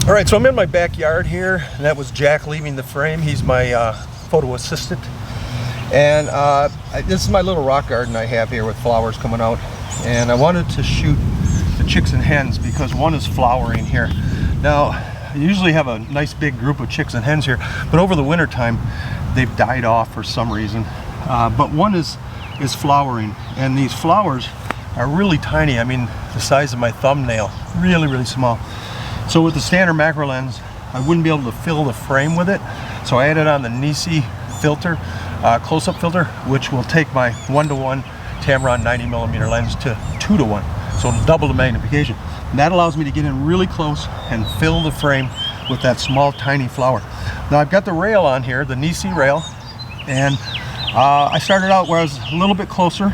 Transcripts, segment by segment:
All right, so I'm in my backyard here, and that was Jack leaving the frame. He's my photo assistant. And this is my little rock garden I have here with flowers coming out. And I wanted to shoot the chicks and hens because one is flowering here. Now, I usually have a nice big group of chicks and hens here, but over the winter time, they've died off for some reason. But one is flowering, and these flowers are really tiny. I mean, the size of my thumbnail, really, really small. So with the standard macro lens, I wouldn't be able to fill the frame with it. So I added on the NiSi filter, close-up filter, which will take my 1:1 Tamron 90mm lens to 2:1. So it'll double the magnification. And that allows me to get in really close and fill the frame with that small, tiny flower. Now I've got the rail on here, the NiSi rail, and I started out where I was a little bit closer,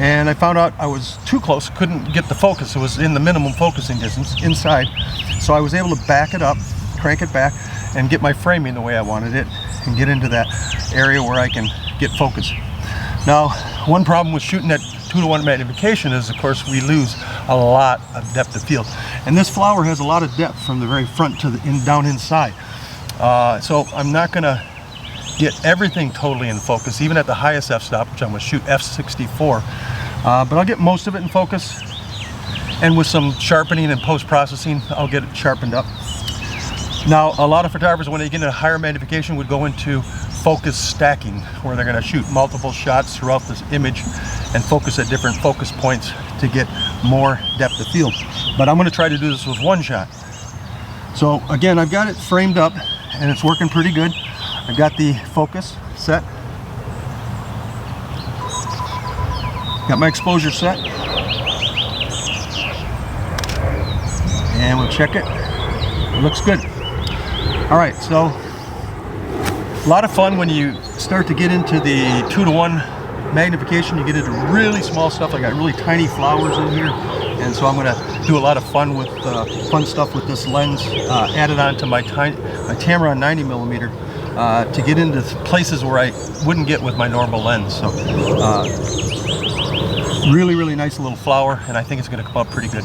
and I found out I was too close, couldn't get the focus. It was in the minimum focusing distance inside. So I was able to back it up, crank it back, and get my framing the way I wanted it, and get into that area where I can get focus. Now, one problem with shooting at 2:1 magnification is, of course, we lose a lot of depth of field. And this flower has a lot of depth from the very front to the down inside. So I'm not gonna get everything totally in focus, even at the highest f-stop, which I'm gonna shoot f64. But I'll get most of it in focus. And with some sharpening and post-processing, I'll get it sharpened up. Now, a lot of photographers, when they get into higher magnification, would go into focus stacking, where they're going to shoot multiple shots throughout this image and focus at different focus points to get more depth of field. But I'm going to try to do this with one shot. So again, I've got it framed up and it's working pretty good. I've got the focus set. Got my exposure set. And we'll check it. It looks good. All right, so a lot of fun when you start to get into the 2:1 magnification. You get into really small stuff. I got really tiny flowers in here, and so I'm going to do a lot of fun with fun stuff with this lens added on to my Tamron 90mm to get into places where I wouldn't get with my normal lens. So really, really nice little flower, and I think it's going to come out pretty good.